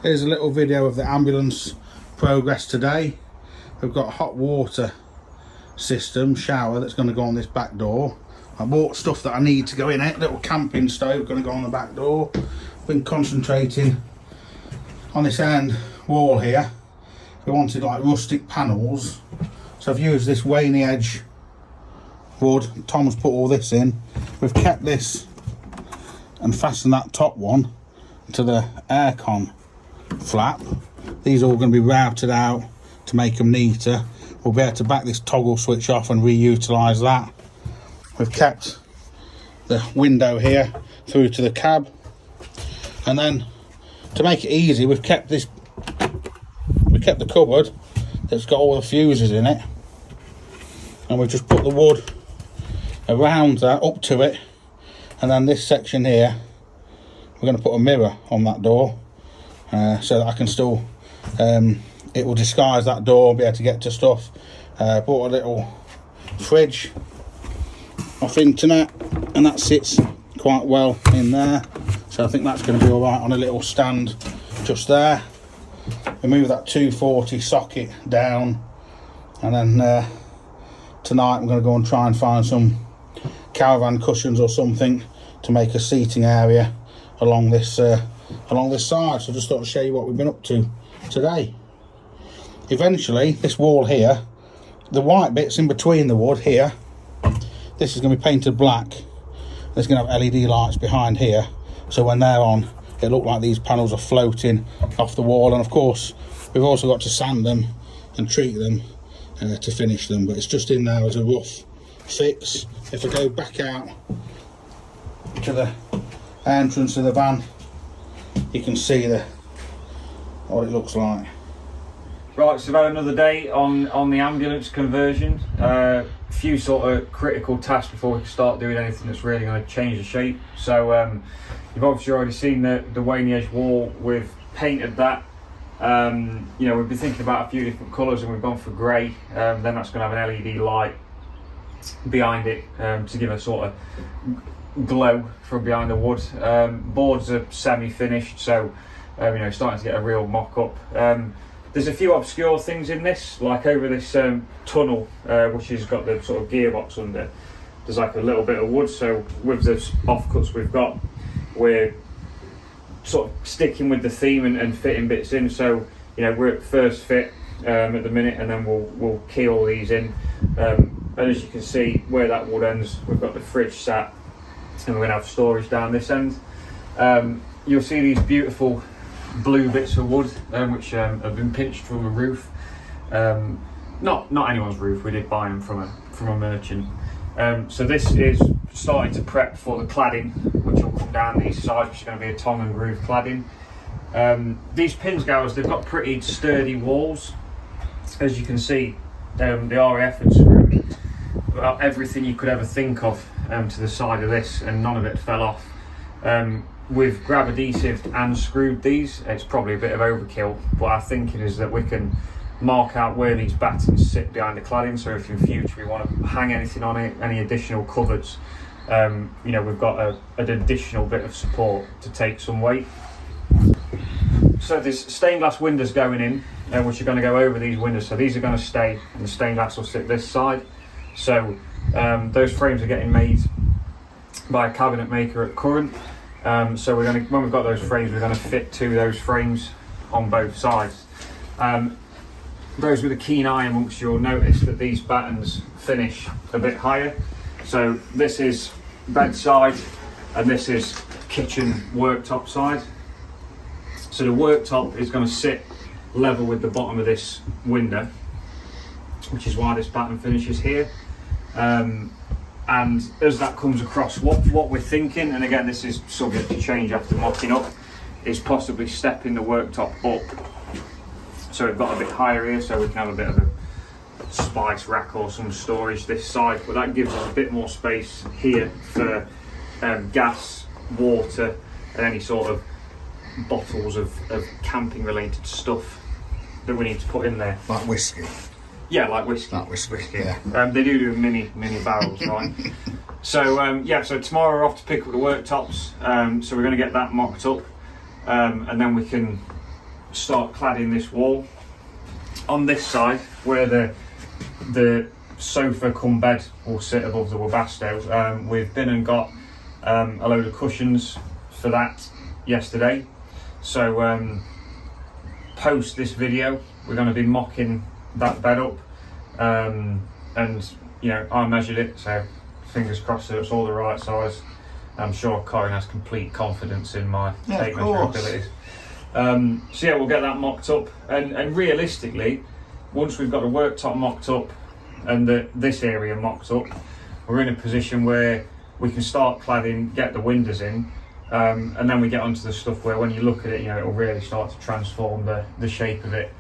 Here's a little video of the ambulance progress today. We've got a hot water system shower that's going to go on this back door. I bought stuff that I need to go in it. Little camping stove going to go on the back door. Been concentrating on this end wall here. We wanted like rustic panels, so I've used this Waney edge wood. Tom's put all this in. We've kept this and fastened that top one to the aircon flap. These are all going to be routed out to make them neater. We'll be able to back this toggle switch off and reutilise that. We've kept the window here through to the cab, and then to make it easy, we've kept the cupboard that's got all the fuses in it, and we've just put the wood around that up to it, and then this section here we're going to put a mirror on that door, so that I can still it will disguise that door, be able to get to stuff. Bought a little fridge off internet, and that sits quite well in there, so I think that's going to be all right on a little stand just there. We move that 240 socket down, and then tonight I'm going to go and try and find some caravan cushions or something to make a seating area along this side. So just thought I'd show you what we've been up to today. Eventually, this wall here, the white bits in between the wood here, this is going to be painted black. There's going to have LED lights behind here, so when they're on, it look like these panels are floating off the wall. And of course, we've also got to sand them and treat them to finish them, but it's just in there as a rough fix. If I go back out to the entrance of the van, you can see what it looks like. Right, so about another day on the ambulance conversion. Few sort of critical tasks before we can start doing anything that's really going to change the shape. So you've obviously already seen the Waney edge wall. We've painted that. You know, we've been thinking about a few different colours, and we've gone for grey. Then that's going to have an LED light behind it to give a sort of glow from behind the wood. Boards are semi-finished, so you know, starting to get a real mock-up. There's a few obscure things in this, like over this tunnel, which has got the sort of gearbox under. There's like a little bit of wood, so with the offcuts we've got, we're sort of sticking with the theme and fitting bits in. So you know, we're at first fit at the minute, and then we'll key all these in. And as you can see, where that wood ends, we've got the fridge sat, and we're going to have storage down this end. You'll see these beautiful blue bits of wood, which have been pinched from a roof. Not anyone's roof. We did buy them from a merchant. So this is starting to prep for the cladding, which will come down these sides, which is going to be a tongue and groove cladding. These Pinzgauers, they've got pretty sturdy walls. As you can see, the RAF and screwed about everything you could ever think of to the side of this, and none of it fell off. We've grab adhesive and screwed these. It's probably a bit of overkill, but our thinking is that we can mark out where these battens sit behind the cladding, so if in future we want to hang anything on it, any additional cupboards, you know, we've got an additional bit of support to take some weight. So there's stained glass windows going in, which are going to go over these windows, so these are going to stay, and the stained glass will sit this side. So those frames are getting made by a cabinet maker at Corin. So we're going to, when we've got those frames, we're going to fit two of those frames on both sides. Those with a keen eye amongst you will notice that these battens finish a bit higher. So this is bedside, and this is kitchen worktop side. So the worktop is going to sit level with the bottom of this window, which is why this batten finishes here. And as that comes across, what we're thinking, and again this is subject to change after mocking up, is possibly stepping the worktop up, so we've got a bit higher here, so we can have a bit of a spice rack or some storage this side, but that gives us a bit more space here for gas, water, and any sort of bottles of camping related stuff that we need to put in there. Like whiskey. Yeah, like whiskey. Like whiskey. Yeah. They do mini barrels, right? So yeah, so tomorrow we're off to pick up the worktops. So we're going to get that mocked up, and then we can start cladding this wall. On this side, where the sofa cum bed will sit above the Webasto, we've been and got a load of cushions for that yesterday. So post this video, we're going to be mocking that bed up, and you know, I measured it, so fingers crossed that it's all the right size. I'm sure Corin has complete confidence in my tape measure abilities. So yeah, we'll get that mocked up, and realistically, once we've got the worktop mocked up and this area mocked up, we're in a position where we can start cladding, get the windows in, and then we get onto the stuff where when you look at it, you know, it'll really start to transform the shape of it.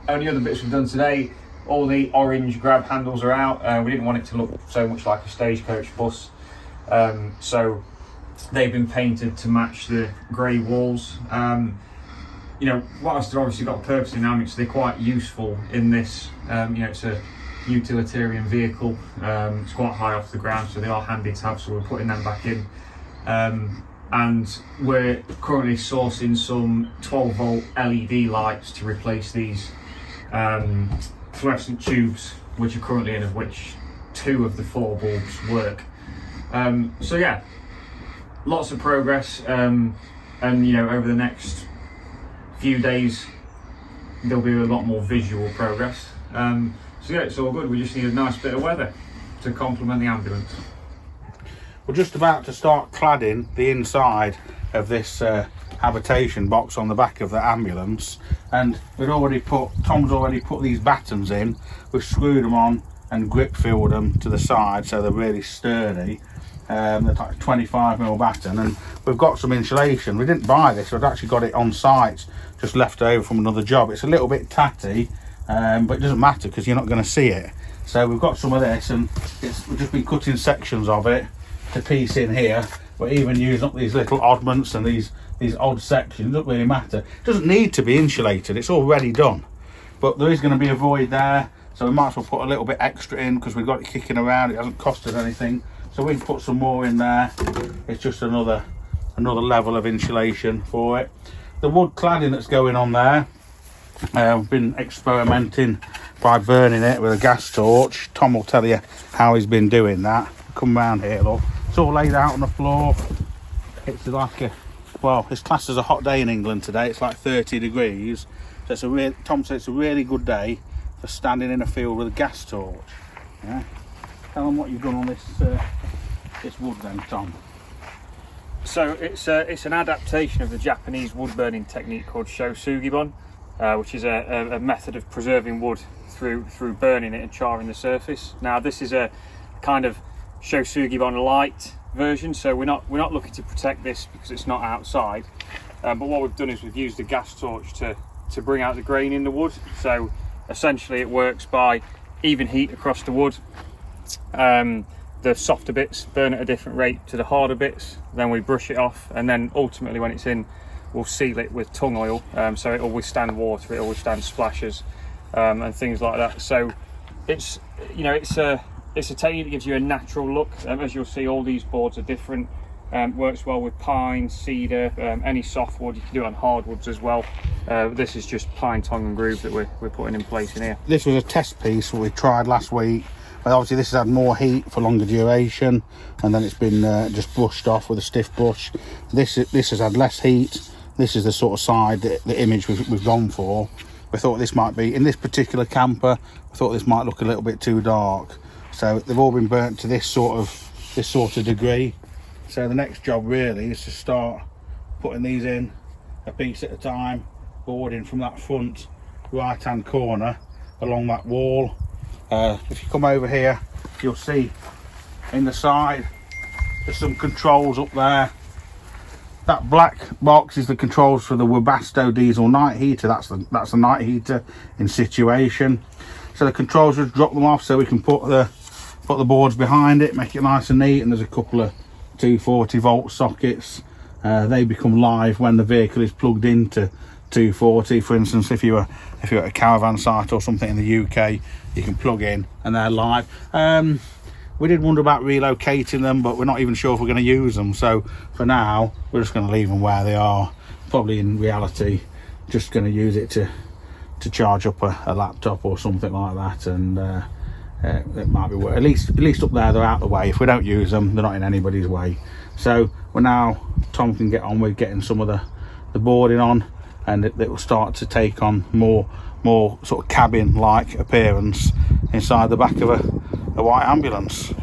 Only other bits we've done today, all the orange grab handles are out. We didn't want it to look so much like a stagecoach bus, so they've been painted to match the grey walls. You know, whilst they've obviously got purpose dynamics, they're quite useful in this. You know, it's a utilitarian vehicle. It's quite high off the ground, so they are handy to have, so we're putting them back in. And we're currently sourcing some 12-volt LED lights to replace these fluorescent tubes, which are currently in, of which 2 of the 4 bulbs work. So yeah, lots of progress, and you know, over the next few days there'll be a lot more visual progress. So yeah, it's all good. We just need a nice bit of weather to complement the ambulance. We're just about to start cladding the inside of this habitation box on the back of the ambulance, and Tom's already put these battens in. We've screwed them on and grip filled them to the side so they're really sturdy. They're like 25mm batten, and we've got some insulation. We didn't buy this, we've actually got it on site, just left over from another job. It's a little bit tatty, but it doesn't matter because you're not going to see it. So we've got some of this, and we've just been cutting sections of it to piece in here. We're even using up these little oddments and these odd sections. It doesn't really matter. It doesn't need to be insulated, it's already done, but there is going to be a void there, so we might as well put a little bit extra in because we've got it kicking around. It hasn't cost us anything, so we can put some more in there. It's just another level of insulation for it. The wood cladding that's going on there, I've been experimenting by burning it with a gas torch. Tom will tell you how he's been doing that. Come round here, look. It's all laid out on the floor. It's like it's classed as a hot day in England today. It's like 30 degrees. So Tom said it's a really good day for standing in a field with a gas torch. Yeah. Tell them what you've done on this wood then, Tom. So it's an adaptation of the Japanese wood burning technique called Shou, which is a method of preserving wood through burning it and charring the surface. Now this is a kind of Shou light version, so we're not looking to protect this because it's not outside, but what we've done is we've used a gas torch to bring out the grain in the wood. So essentially it works by even heat across the wood. The softer bits burn at a different rate to the harder bits, then we brush it off, and then ultimately when it's in, we'll seal it with tung oil, so it'll withstand water, it'll withstand splashes, and things like that. So it's, you know, it's a technique that gives you a natural look. As you'll see, all these boards are different. Works well with pine, cedar, any softwood. You can do it on hardwoods as well. This is just pine, tongue and groove that we're putting in place in here. This was a test piece we tried last week. But obviously this has had more heat for longer duration, and then it's been just brushed off with a stiff brush. This has had less heat. This is the sort of side, the image we've gone for. We thought this might be, in this particular camper, I thought this might look a little bit too dark. So they've all been burnt to this sort of degree. So the next job really is to start putting these in a piece at a time, boarding from that front right hand corner along that wall. If you come over here, you'll see in the side there's some controls up there. That black box is the controls for the Webasto diesel night heater. That's the night heater in situation. So the controls, just drop them off so we can put the boards behind it, make it nice and neat. And there's a couple of 240-volt sockets. They become live when the vehicle is plugged into 240. For instance, if you're at a caravan site or something in the UK, you can plug in and they're live. We did wonder about relocating them, but we're not even sure if we're going to use them. So for now, we're just going to leave them where they are. probably in reality just going to use it to charge up a laptop or something like that, and it might be worth, at least up there they're out of the way. If we don't use them, they're not in anybody's way. So we're now, Tom can get on with getting some of the boarding on, and it will start to take on more sort of cabin like appearance inside the back of a white ambulance.